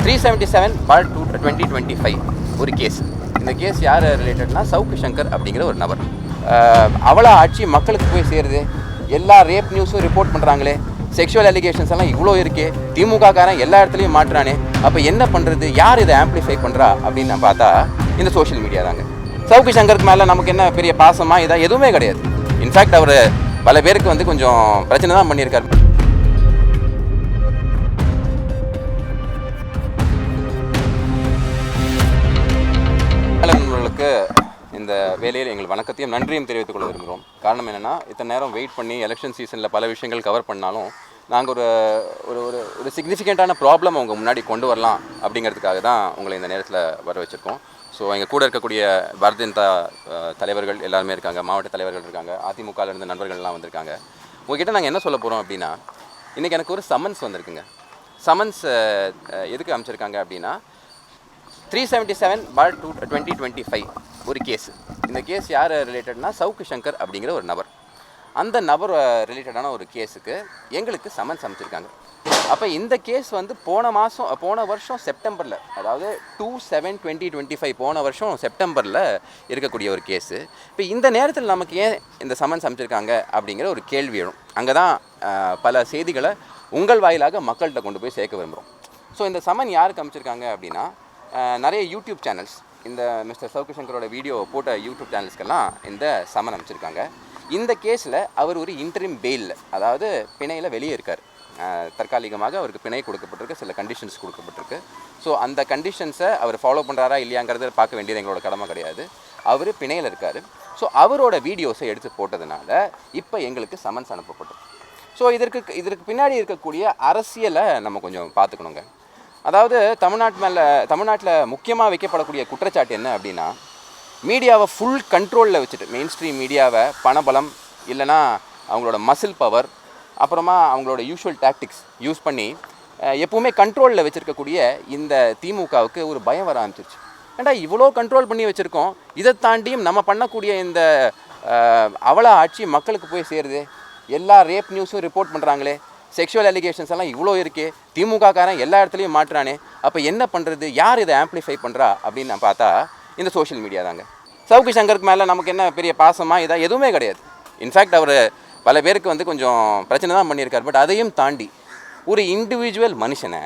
377/2025 ஒரு கேஸ். இந்த கேஸ் யார் ரிலேட்டட்னா சவுக்கு சங்கர் அப்படிங்கிற ஒரு நபர். அவளா ஆட்சி மக்களுக்கு போய் சேருது, எல்லா ரேப் நியூஸும் ரிப்போர்ட் பண்ணுறாங்களே, செக்ஷுவல் அலிகேஷன்ஸ் எல்லாம் இவ்வளோ இருக்கே, திமுக காரன் எல்லா இடத்துலையும் மாட்டுறானே, அப்போ என்ன பண்ணுறது, யார் இதை ஆம்ப்ளிஃபை பண்ணுறா அப்படின்னு நான் பார்த்தா இந்த சோஷியல் மீடியா தாங்க. சவுக்கு சங்கருக்கு மேலே நமக்கு என்ன பெரிய பாசமாக இதாக எதுவுமே கிடையாது. இன்ஃபேக்ட் அவர் பல பேருக்கு வந்து கொஞ்சம் பிரச்சனை தான் பண்ணியிருக்காரு. நண்பர்களுக்கு இந்த வேலையில் எங்கள் வணக்கத்தையும் நன்றியும் தெரிவித்துக் கொள்ள விரும்புகிறோம். காரணம் என்னென்னா, இத்தனை நேரம் வெயிட் பண்ணி எலெக்ஷன் சீசனில் பல விஷயங்கள் கவர் பண்ணாலும் நாங்கள் ஒரு ஒரு ஒரு சிக்னிஃபிகண்ட்டான ப்ராப்ளம் அவங்க முன்னாடி கொண்டு வரலாம் அப்படிங்கிறதுக்காக தான் உங்களை இந்த நேரத்தில் வர வச்சுருக்கோம். ஸோ எங்கள் கூட இருக்கக்கூடிய பாரதிய ஜனதா தலைவர்கள் எல்லாருமே இருக்காங்க, மாவட்ட தலைவர்கள் இருக்காங்க, அதிமுகவில் இருந்த நண்பர்கள்லாம் வந்திருக்காங்க. உங்ககிட்ட நாங்கள் என்ன சொல்ல போகிறோம் அப்படின்னா, இன்றைக்கி எனக்கு ஒரு சம்மன்ஸ் வந்திருக்குங்க. சம்மன்ஸ் எதுக்கு அமைச்சிருக்காங்க அப்படின்னா 377/2025 ஒரு கேஸ். இந்த கேஸ் யார் ரிலேட்டட்னா சவுக்கு சங்கர் அப்படிங்கிற ஒரு நபர். அந்த நபர் ரிலேட்டடான ஒரு கேஸுக்கு எங்களுக்கு சம்மன்ஸ் அமைச்சிருக்காங்க. அப்போ இந்த கேஸ் வந்து போன வருஷம் செப்டம்பரில், அதாவது 2/7/2025 போன வருஷம் செப்டம்பரில் இருக்கக்கூடிய ஒரு கேஸு. இப்போ இந்த நேரத்தில் நமக்கு ஏன் இந்த சம்மன்ஸ் அமைச்சிருக்காங்க அப்படிங்கிற ஒரு கேள்வி எழும். அங்கே தான் பல செய்திகளை உங்கள் வாயிலாக மக்கள்கிட்ட கொண்டு போய் சேர்க்க விரும்புகிறோம். ஸோ இந்த சம்மன் யாருக்கு அமைச்சிருக்காங்க அப்படின்னா, நிறைய யூடியூப் சேனல்ஸ், இந்த மிஸ்டர் சவுக்கு சங்கரோட வீடியோ போட்ட யூடியூப் சேனல்ஸ்க்கெல்லாம் இந்த சம்மன் அமைச்சிருக்காங்க. இந்த கேஸில் அவர் ஒரு இன்டரிம் பெயிலில், அதாவது பிணையில் வெளியே இருக்கார். தற்காலிகமாக அவருக்கு பிணை கொடுக்கப்பட்டிருக்கு, சில கண்டிஷன்ஸ் கொடுக்கப்பட்டிருக்கு. ஸோ அந்த கண்டிஷன்ஸை அவர் ஃபாலோ பண்ணுறாரா இல்லையாங்கிறத பார்க்க வேண்டியது எங்களோட கடமை கிடையாது. அவர் பிணையில் இருக்கார். ஸோ அவரோட வீடியோஸை எடுத்து போட்டதுனால இப்போ எங்களுக்கு சம்மன்ஸ் அனுப்பப்பட்டது. ஸோ இதற்கு பின்னாடி இருக்கக்கூடிய அரசியலை நம்ம கொஞ்சம் பார்த்துக்கணுங்க. அதாவது தமிழ்நாட்டில் முக்கியமாக வைக்கப்படக்கூடிய குற்றச்சாட்டு என்ன அப்படின்னா, மீடியாவை ஃபுல் கண்ட்ரோலில் வச்சுட்டு, மெயின் ஸ்ட்ரீம் மீடியாவை பணபலம் இல்லைனா அவங்களோட மசில் பவர், அப்புறமா அவங்களோட யூஷுவல் டாக்டிக்ஸ் யூஸ் பண்ணி எப்போவுமே கண்ட்ரோலில் வச்சுருக்கக்கூடிய இந்த திமுகவுக்கு ஒரு பயம் வர ஆரம்பிச்சிருச்சு. ஏன்டா இவ்வளோ கண்ட்ரோல் பண்ணி வச்சுருக்கோம், இதை தாண்டியும் நம்ம பண்ணக்கூடிய இந்த அவளா ஆட்சி மக்களுக்கு போய் சேருது, எல்லா ரேப் நியூஸும் ரிப்போர்ட் பண்ணுறாங்களே, செக்ஷுவல் அலிகேஷன்ஸ் எல்லாம் இவ்வளோ இருக்கே, திமுக காரன் எல்லா இடத்துலையும் மாட்டுறானே, அப்போ என்ன பண்ணுறது, யார் இதை ஆம்ப்ளிஃபை பண்ணுறா அப்படின்னு நான் பார்த்தா இந்த சோஷியல் மீடியா தாங்க. சவுக்கு சங்கருக்கு மேலே நமக்கு என்ன பெரிய பாசமாக இதாக எதுவுமே கிடையாது. இன்ஃபேக்ட் அவர் பல பேருக்கு வந்து கொஞ்சம் பிரச்சனை தான் பண்ணியிருக்கார். பட் அதையும் தாண்டி ஒரு இண்டிவிஜுவல் மனுஷனை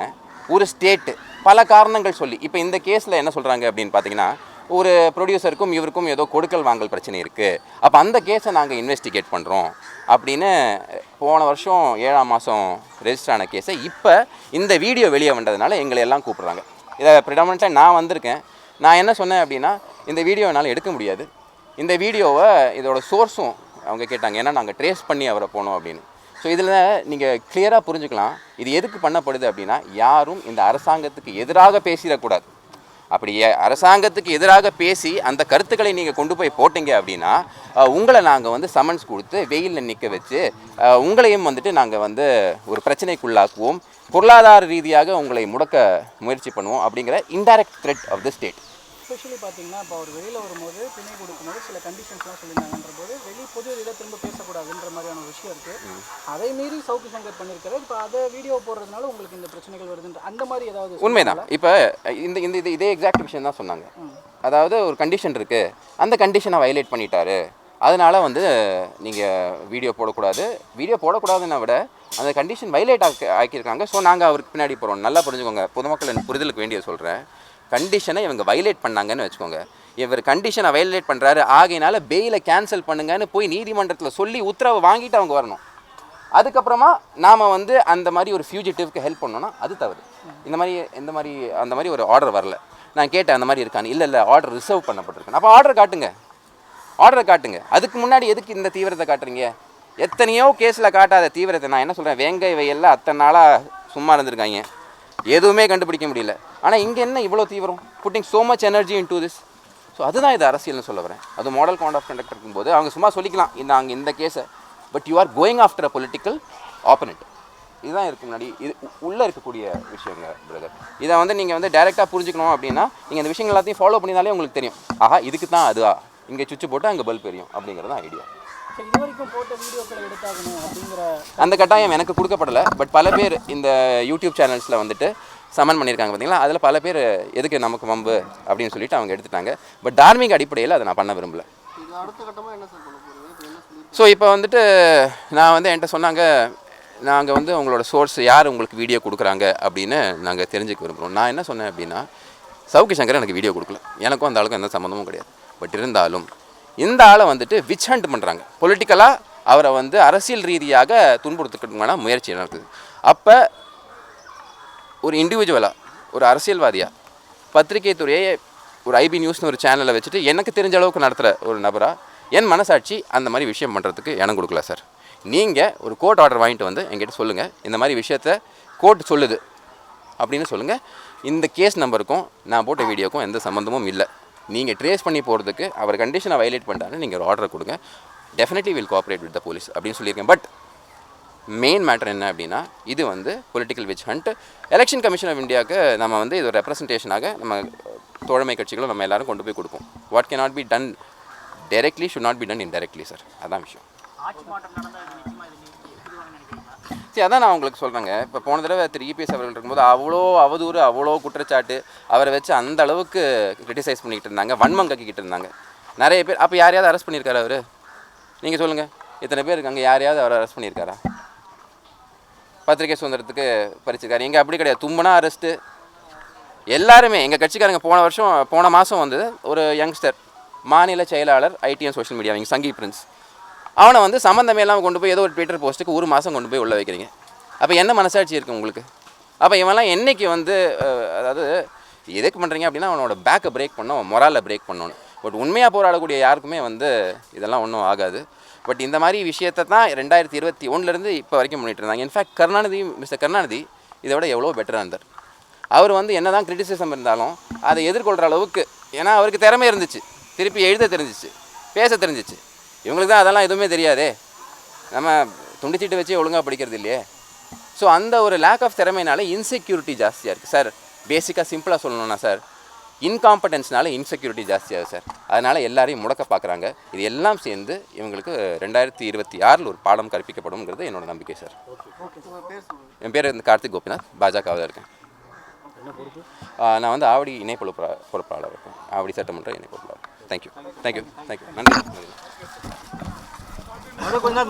ஒரு ஸ்டேட்டு பல காரணங்கள் சொல்லி, இப்போ இந்த கேஸில் என்ன சொல்கிறாங்க அப்படின்னு பார்த்தீங்கன்னா, ஒரு ப்ரொடியூசருக்கும் இவருக்கும் ஏதோ கொடுக்கல் வாங்கல் பிரச்சனை இருக்குது, அப்போ அந்த கேஸை நாங்கள் இன்வெஸ்டிகேட் பண்ணுறோம் அப்படின்னு போன வருஷம் 7ஆம் மாதம் ரெஜிஸ்டர் ஆன கேஸை இப்போ இந்த வீடியோ வெளியே வந்ததுனால எங்களை எல்லாம் கூப்பிட்றாங்க. இதை ப்ரிடாமினெண்ட்டாக நான் வந்திருக்கேன். நான் என்ன சொன்னேன் அப்படின்னா, இந்த வீடியோ என்னால் எடுக்க முடியாது, இந்த வீடியோவை இதோட சோர்ஸும் அவங்க கேட்டாங்க, ஏன்னா நாங்கள் ட்ரேஸ் பண்ணி அவரை போனோம் அப்படின்னு. ஸோ இதில் நீங்கள் கிளியராக புரிஞ்சுக்கலாம் இது எதுக்கு பண்ணப்படுது அப்படின்னா, யாரும் இந்த அரசாங்கத்துக்கு எதிராக பேசிடக்கூடாது. அப்படி அரசாங்கத்துக்கு எதிராக பேசி அந்த கருத்துக்களை நீங்கள் கொண்டு போய் போட்டீங்க அப்படின்னா உங்களை நாங்கள் வந்து சம்மன்ஸ் கொடுத்து வெயிலில் நிற்க வச்சு உங்களையும் வந்துட்டு நாங்கள் வந்து ஒரு பிரச்சனைக்குள்ளாக்குவோம், பொருளாதார ரீதியாக உங்களை முடக்க முயற்சி பண்ணுவோம் அப்படிங்கிற indirect threat of the state. Especially பார்த்தீங்கன்னா, இப்போ அவர் வெளியில் வரும்போது பிணை கொடுக்கும்போது சில கண்டிஷன்ஸ்லாம் சொல்லியிருந்தாங்கன்ற போது பொது இதை திரும்ப பேசக்கூடாதுன்ற மாதிரியான ஒரு விஷயம் இருக்குது. அதை மீறி சவுக்கு சங்கர் பண்ணியிருக்காரு. இப்போ அதை வீடியோ போடுறதுனால உங்களுக்கு இந்த பிரச்சனைகள் வருதுன்ற அந்த மாதிரி ஏதாவது? உண்மைதான். இப்போ இதே எக்ஸாக்ட் விஷயம் தான் சொன்னாங்க. அதாவது ஒரு கண்டிஷன் இருக்குது, அந்த கண்டிஷனை வயலேட் பண்ணிட்டாரு, அதனால் வந்து நீங்கள் வீடியோ போடக்கூடாதுன்னா விட அந்த கண்டிஷன் வயலேட் ஆக்கியிருக்காங்க. ஸோ நாங்கள் அவருக்கு பின்னாடி போகிறோம். நல்லா புரிஞ்சுக்கோங்க, பொதுமக்கள் புரிதலுக்கு வேண்டிய சொல்கிறேன். கண்டிஷனை இவங்க வயலேட் பண்ணாங்கன்னு வச்சுக்கோங்க, இவர் கண்டிஷனை வயலேட் பண்ணுறாரு, ஆகையினால பெயிலை கேன்சல் பண்ணுங்கன்னு போய் நீதிமன்றத்தில் சொல்லி உத்தரவு வாங்கிட்டு அவங்க வரணும். அதுக்கப்புறமா நாம் வந்து அந்த மாதிரி ஒரு ஃபியூஜிட்டிவ்க்கு ஹெல்ப் பண்ணோன்னா அது தவறு. அந்த மாதிரி ஒரு ஆர்டர் வரல. நான் கேட்டேன் அந்த மாதிரி இருக்கான்னு, இல்லை ஆர்டர் ரிசர்வ் பண்ணப்பட்டிருக்கேன். அப்போ ஆர்டரை காட்டுங்க. அதுக்கு முன்னாடி எதுக்கு இந்த தீவிரத்தை காட்டுறீங்க? எத்தனையோ கேஸில் காட்டாத தீவிரத்தை நான் என்ன சொல்கிறேன், வேங்க இவையெல்லாம் அத்தனை நாளாக சும்மா இருந்திருக்காங்க, எதுவுமே கண்டுபிடிக்க முடியல. ஆனால் இங்கே என்ன இவ்வளோ தீவிரம், pudding so much energy in to this. So அதுதான் இது அரசியல்னு சொல்ல வரேன். அது மாடல் காண்ட் ஆஃப் கண்டக்ட் இருக்கும்போது அவங்க சும்மா சொல்லிக்கலாம் நாங்கள் இந்த கேஸை, but you are going after a political opponent. இதுதான் இருக்கு முன்னாடி இது உள்ளே இருக்கக்கூடிய விஷயங்க பிரதர். இதை வந்து நீங்கள் வந்து டைரெக்டாக புரிஞ்சுக்கணும் அப்படின்னா நீங்கள் இந்த விஷயங்கள் எல்லாத்தையும் ஃபாலோ பண்ணினாலே உங்களுக்கு தெரியும், ஆஹா இதுக்கு தான் அதுவா, இங்கே சுவிட்ச் போட்டு அங்கே பல்ப் எரியும் அப்படிங்கிறது தான் ஐடியா. இது வரைக்கும் போட்ட வீடியோக்களை எடுத்தாகணும் அப்படிங்கிற அந்த கட்டாயம் எனக்கு கொடுக்கப்படலை. பட் பல பேர் இந்த யூடியூப் சேனல்ஸில் வந்துட்டு சமன் பண்ணியிருக்காங்க பார்த்தீங்களா, அதில் பல பேர் எதுக்கு நமக்கு வம்பு அப்படின்னு சொல்லிட்டு அவங்க எடுத்துட்டாங்க. பட் தார்மீக அடிப்படையில் அதை நான் பண்ண விரும்பல. ஸோ இப்போ வந்துட்டு நான் வந்து என்கிட்ட சொன்னாங்க, நாங்கள் வந்து உங்களோட சோர்ஸ் யார் உங்களுக்கு வீடியோ கொடுக்குறாங்க அப்படின்னு நாங்கள் தெரிஞ்சுக்க விரும்புகிறோம். நான் என்ன சொன்னேன் அப்படின்னா, சவுக்கு சங்கர் எனக்கு வீடியோ கொடுக்கல, எனக்கும் அந்த ஆளுக்கும் எந்த சம்மந்தமும் கிடையாது. பட் இருந்தாலும் இந்த ஆளை வந்துட்டு விச் ஹண்ட் பண்ணுறாங்க, பொலிட்டிக்கலாக அவரை வந்து அரசியல் ரீதியாக துன்புறுத்துக்கிறதுக்கான முயற்சி நடக்குது. அப்போ ஒரு இண்டிவிஜுவலாக, ஒரு அரசியல்வாதியாக, பத்திரிகை துறையை ஒரு ஐபி நியூஸ்னு ஒரு சேனலை வச்சுட்டு எனக்கு தெரிஞ்ச அளவுக்கு நடத்துகிற ஒரு நபராக என் மனசாட்சி அந்த மாதிரி விஷயம் பண்ணுறதுக்கு இடம் கொடுக்கல சார். நீங்கள் ஒரு கோர்ட் ஆர்டர் வாங்கிட்டு வந்து என்கிட்ட சொல்லுங்கள், இந்த மாதிரி விஷயத்த கோர்ட் சொல்லுது அப்படின்னு சொல்லுங்கள். இந்த கேஸ் நம்பருக்கும் நான் போட்ட வீடியோக்கும் எந்த சம்மந்தமும் இல்லை. நீங்கள் ட்ரேஸ் பண்ணி போகிறதுக்கு அவர் கண்டிஷனை வயலேட் பண்ணிட்டாருன்னு நீங்கள் ஒரு ஆர்டர் கொடுங்க. Definitely will cooperate with the police அப்படின்னு சொல்லியிருக்கேன். பட் மெயின் மேட்டர் என்ன அப்படின்னா, இது வந்து political witch hunt. Election commission of இந்தியாவுக்கு நம்ம வந்து இது ஒரு ரெப்ரசன்டேஷனாக நம்ம தோழமை கட்சிகளும் நம்ம எல்லாரும் கொண்டு போய் கொடுப்போம். What can not be done directly should not be done indirectly sir. அதான் விஷயம். சரி, அதான் நான் உங்களுக்கு சொல்கிறேங்க. இப்போ போன தடவை திரு இபிஎஸ் அவர்கள் இருக்கும்போது அவ்வளோ அவதூறு, அவ்வளோ குற்றச்சாட்டு, அவரை வச்சு அந்த அளவுக்கு கிரிட்டிசைஸ் பண்ணிக்கிட்டு இருந்தாங்க, வன்மம் கக்கிக்கிட்டு இருந்தாங்க நிறைய பேர். அப்போ யாரையாவது அரெஸ்ட் பண்ணியிருக்காரு அவர்? நீங்கள் சொல்லுங்கள், இத்தனை பேர் இருக்காங்க, யாரையாவது அவர் அரெஸ்ட் பண்ணியிருக்காரா? பத்திரிகை சுதந்திரத்துக்கு பறிச்சிருக்காரு. எங்கே அப்படி கிடையாது, தும்பனா அரெஸ்ட்டு. எல்லாருமே எங்கள் கட்சிக்காரங்க போன மாதம் வந்து ஒரு யங்ஸ்டர் மாநில செயலாளர் ஐடி அண்ட் சோஷியல் மீடியா, இங்கே சங்கி பிரின்ஸ், அவனை வந்து சம்மந்தமே இல்லாமல் கொண்டு போய் ஏதோ ஒரு ட்விட்டர் போஸ்ட்டுக்கு 1 மாதம் கொண்டு போய் உள்ள வைக்கிறீங்க. அப்போ என்ன மனசாட்சி இருக்குது உங்களுக்கு? அப்போ இவன்லாம் என்றைக்கு வந்து அதாவது எதுக்கு பண்ணுறீங்க அப்படின்னா, அவனோட பேக்கை பிரேக் பண்ணணும், மொராலை பிரேக் பண்ணணும். பட் உண்மையாக போராடக்கூடிய யாருக்குமே வந்து இதெல்லாம் ஒன்றும் ஆகாது. பட் இந்த மாதிரி விஷயத்தை தான் 2021 இப்போ வரைக்கும் பண்ணிட்டு இருந்தாங்க. இன்ஃபேக்ட் மிஸ்டர் கருணாநிதி இதை விட எவ்வளோ பெட்டராக இருந்தார். அவர் வந்து என்ன தான் கிரிட்டிசிசம் இருந்தாலும் அதை எதிர்கொள்கிற அளவுக்கு, ஏன்னா அவருக்கு திறமை இருந்துச்சு, திருப்பி எழுத தெரிஞ்சிச்சு, பேச தெரிஞ்சிச்சு. இவங்களுக்கு தான் அதெல்லாம் எதுவுமே தெரியாதே, நம்ம துண்டிச்சிட்டு வச்சு ஒழுங்காக படிக்கிறது இல்லையே. ஸோ அந்த ஒரு லேக் ஆஃப் திறமையினால இன்செக்யூரிட்டி ஜாஸ்தியாக இருக்குது சார். பேசிக்காக சிம்பிளாக சொல்லணும்னா சார், இன்காம்படன்ஸ்னால இன்செக்யூரிட்டி ஜாஸ்தியாகுது சார். அதனால் எல்லாரையும் முடக்க பார்க்குறாங்க. இது எல்லாம் சேர்ந்து இவங்களுக்கு 2026 ஒரு பாடம் கற்பிக்கப்படும்ங்கிறது என்னோட நம்பிக்கை சார். என் பேர் கார்த்திக் கோபிநாத், பாஜகவில் இருக்கேன். நான் வந்து ஆவடி இணை பொறுப்பாளர் இருக்கேன், ஆவடி சட்டமன்ற இணை பொறுப்பாளர். தேங்க்யூ. நன்றி. கொஞ்சம்